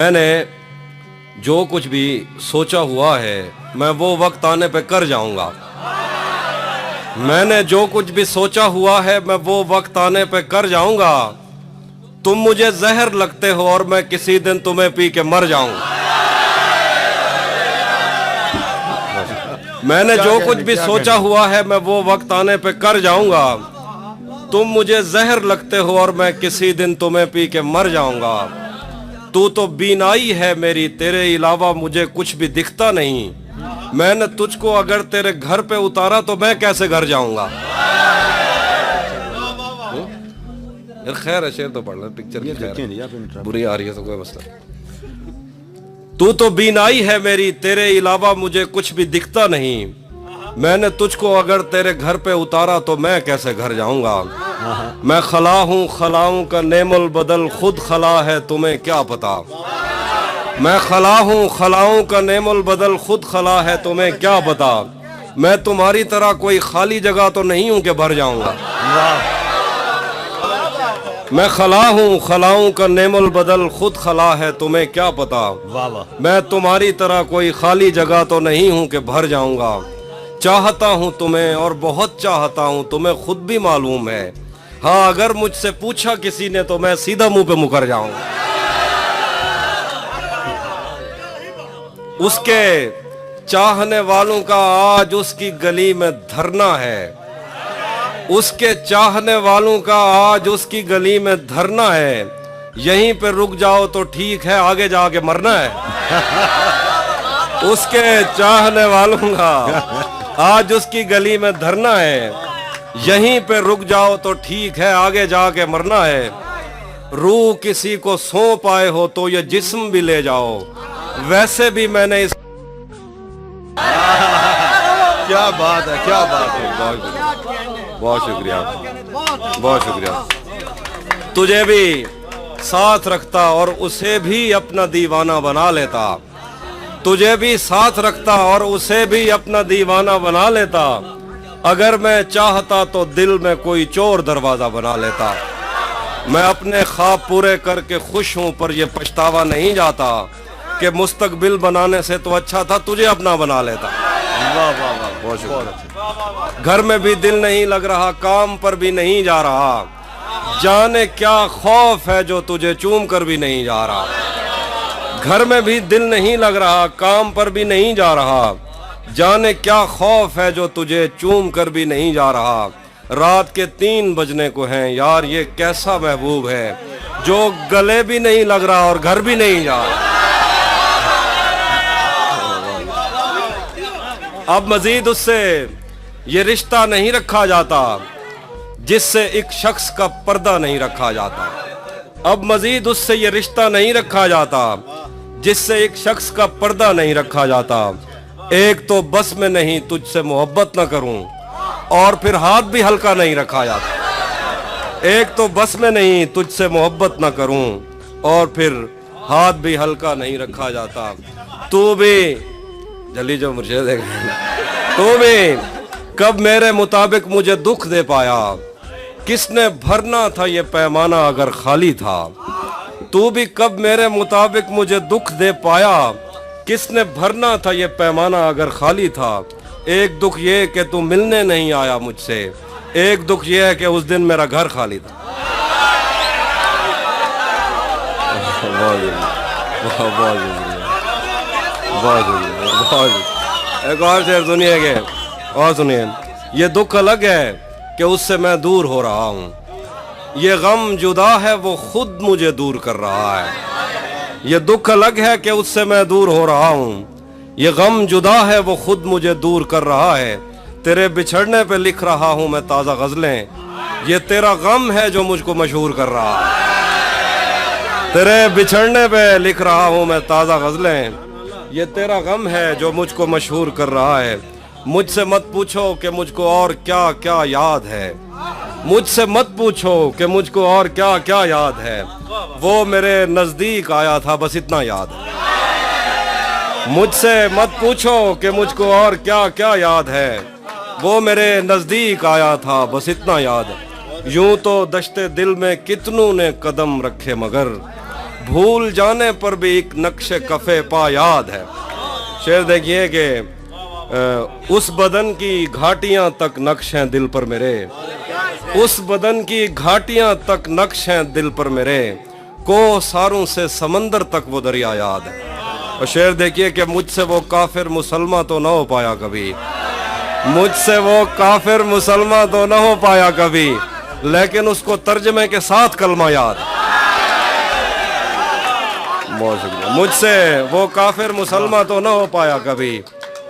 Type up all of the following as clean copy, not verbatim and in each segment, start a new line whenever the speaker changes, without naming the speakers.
मैंने जो कुछ भी सोचा हुआ है मैं वो वक्त आने पे कर जाऊंगा। मैंने जो कुछ भी सोचा हुआ है मैं वो वक्त आने पे कर जाऊंगा। तुम मुझे जहर लगते हो और मैं किसी दिन तुम्हें पी के मर जाऊंगा। मैंने जो कुछ भी सोचा हुआ है मैं वो वक्त आने पे कर जाऊंगा। तुम मुझे जहर लगते हो और मैं किसी दिन तुम्हें पी के मर जाऊंगा। तू तो बीनाई है मेरी, तेरे अलावा मुझे कुछ भी दिखता नहीं। मैंने तुझको अगर तेरे घर पे उतारा तो मैं कैसे घर जाऊंगा। यार खैर है, शेर तो पढ़ रहा, पिक्चर बुरी आ रही है तो कोई मसला। तू तो बीनाई है मेरी, तेरे अलावा मुझे कुछ भी दिखता नहीं। मैंने तुझको अगर तेरे घर पे उतारा तो मैं कैसे घर जाऊंगा। मैं खला हूँ खलाऊं का नेमुल बदल, खुद खला है तुम्हें क्या पता। मैं खला हूँ खलाऊं का नेमुल बदल, खुद खला है तुम्हें क्या पता। मैं तुम्हारी तरह कोई खाली जगह तो नहीं हूं कि भर जाऊंगा। मैं खला हूँ खलाऊं का नेमुल बदल, खुद खला है तुम्हें क्या पता। मैं तुम्हारी तरह कोई खाली जगह तो नहीं हूं कि भर जाऊंगा। चाहता हूं तुम्हें और बहुत चाहता हूं, तुम्हें खुद भी मालूम है। हाँ अगर मुझसे पूछा किसी ने तो मैं सीधा मुंह पे मुकर जाऊंगा। उसके चाहने वालों का आज उसकी गली में धरना है। उसके चाहने वालों का आज उसकी गली में धरना है। यहीं पे रुक जाओ तो ठीक है, आगे जाके मरना है। उसके चाहने वालों का आज उसकी गली में धरना है। यहीं पे रुक जाओ तो ठीक है, आगे जाके मरना है। रूह किसी को सौंप आए हो तो ये जिस्म भी ले जाओ। वैसे भी मैंने इस क्या बात है, क्या बात है। बहुत शुक्रिया, बहुत शुक्रिया। तुझे भी साथ रखता और उसे भी अपना दीवाना बना लेता। तुझे भी साथ रखता और उसे भी अपना दीवाना बना लेता। अगर मैं चाहता तो दिल में कोई चोर दरवाजा बना लेता। मैं अपने ख्वाब पूरे करके खुश हूं, पर यह पछतावा नहीं जाता कि मुस्तकबिल बनाने से तो अच्छा था तुझे अपना बना लेता। वाह वाह वाह, बहुत शुक्रिया। घर में भी दिल नहीं लग रहा, काम पर भी नहीं जा रहा। जाने क्या खौफ है जो तुझे चूम कर भी नहीं जा रहा। घर में भी दिल नहीं लग रहा, काम पर भी नहीं जा रहा। जाने क्या खौफ है जो तुझे चूम कर भी नहीं जा रहा। रात के 3 बजने को हैं यार, ये कैसा महबूब है जो गले भी नहीं लग रहा और घर भी नहीं जा रहा। अब मजीद उससे ये रिश्ता नहीं रखा जाता जिससे एक शख्स का पर्दा नहीं रखा जाता। अब मजीद उससे ये रिश्ता नहीं रखा जाता जिससे एक शख्स का पर्दा नहीं रखा जाता। एक तो बस में नहीं तुझसे मोहब्बत न करूं, और फिर हाथ भी हल्का नहीं रखा जाता। एक तो बस में नहीं तुझसे मोहब्बत न करूं, और फिर हाथ भी हल्का नहीं रखा जाता। तू भी जल्दी जो मुझे देख, तू भी कब मेरे मुताबिक मुझे दुख दे पाया। किसने भरना था ये पैमाना अगर खाली था। तू भी कब मेरे मुताबिक मुझे दुख दे पाया। किसने भरना था ये पैमाना अगर खाली था। एक दुख ये कि तू मिलने नहीं आया मुझसे। एक दुख ये है कि उस दिन मेरा घर खाली था। एक और शेर सुनिए के, और सुनिए। ये दुख अलग है कि उससे मैं दूर हो रहा हूँ। ये गम जुदा है वो खुद मुझे दूर कर रहा है। ये दुख अलग है कि उससे मैं दूर हो रहा हूँ। ये गम जुदा है वो खुद मुझे दूर कर रहा है। तेरे बिछड़ने पे लिख रहा हूँ मैं ताज़ा गज़लें। ये तेरा गम है जो मुझको मशहूर कर रहा है। तेरे बिछड़ने पे लिख रहा हूँ मैं ताज़ा गज़लें। ये तेरा गम है जो मुझको मशहूर कर रहा है। मुझसे मत पूछो कि मुझको और क्या क्या याद है। मुझसे मत पूछो कि मुझको और क्या क्या याद है। वो मेरे नजदीक आया था बस इतना याद है। मुझसे मत पूछो कि मुझको और क्या क्या याद है। वो मेरे नजदीक आया था बस इतना याद है। यूं तो दश्ते दिल में कितनों ने कदम रखे मगर भूल जाने पर भी एक नक्शे कफे पा याद है। शेर देखिए कि उस बदन की घाटियां तक नक्श हैं दिल पर मेरे, उस बदन की घाटियां तक नक्श हैं दिल पर मेरे, को सारों से समंदर तक वो दरिया याद है। और शेर देखिए कि मुझसे वो काफिर मुसलमान तो ना हो पाया कभी, मुझसे वो काफिर मुसलमान तो ना हो पाया कभी, लेकिन उसको तर्जमे के साथ कलमा याद है। बहुत शुक्रिया। मुझसे वो काफिर मुसलमान तो ना हो पाया कभी,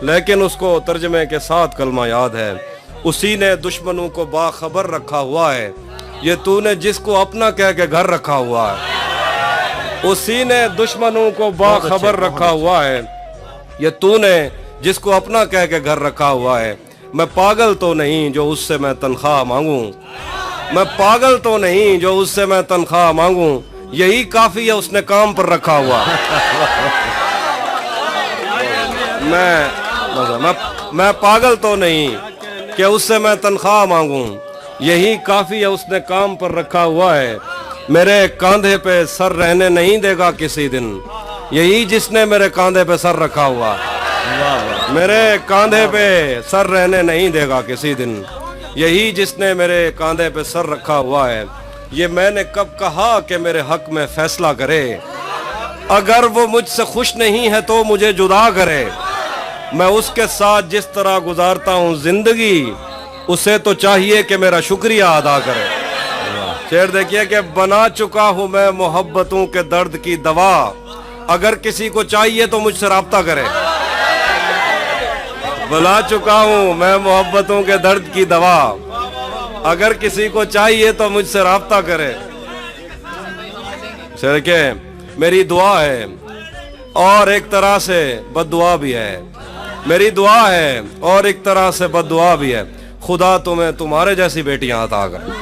लेकिन उसको तर्जमे के साथ कलमा याद है। उसी ने दुश्मनों को बाखबर रखा हुआ है, ये तूने जिसको अपना कह के घर रखा हुआ है। उसी ने दुश्मनों को बाखबर रखा हुआ है, ये तूने जिसको अपना कह के घर रखा हुआ है। मैं पागल तो नहीं जो उससे मैं तनख्वाह मांगूं, मैं पागल तो नहीं जो उससे मैं तनख्वाह मांगूं, यही काफी है उसने काम पर रखा हुआ। मैं पागल तो नहीं कि उससे मैं तनख्वाह मांगूं, यही काफी है उसने काम पर रखा हुआ है। मेरे कांधे पे सर रहने नहीं देगा किसी दिन, यही जिसने मेरे कांधे पे सर रखा हुआ। मेरे कांधे पे सर रहने नहीं देगा किसी दिन, यही जिसने मेरे कांधे पे सर रखा हुआ है। ये मैंने कब कहा कि मेरे हक में फैसला करे, अगर वो मुझसे खुश नहीं है तो मुझे जुदा करे। मैं उसके साथ जिस तरह गुजारता हूँ जिंदगी, उसे तो चाहिए कि मेरा शुक्रिया अदा करे। शेर देखिए कि बना चुका हूँ मैं मोहब्बतों के दर्द की दवा, अगर किसी को चाहिए तो मुझसे राब्ता करे। बना चुका हूँ मैं मोहब्बतों के दर्द की दवा, अगर किसी को चाहिए तो मुझसे राब्ता करे। शेर के मेरी दुआ है और एक तरह से बद्दुआ भी है, मेरी दुआ है और एक तरह से बद्दुआ भी है, खुदा तुम्हें तुम्हारे जैसी बेटियां अता करे।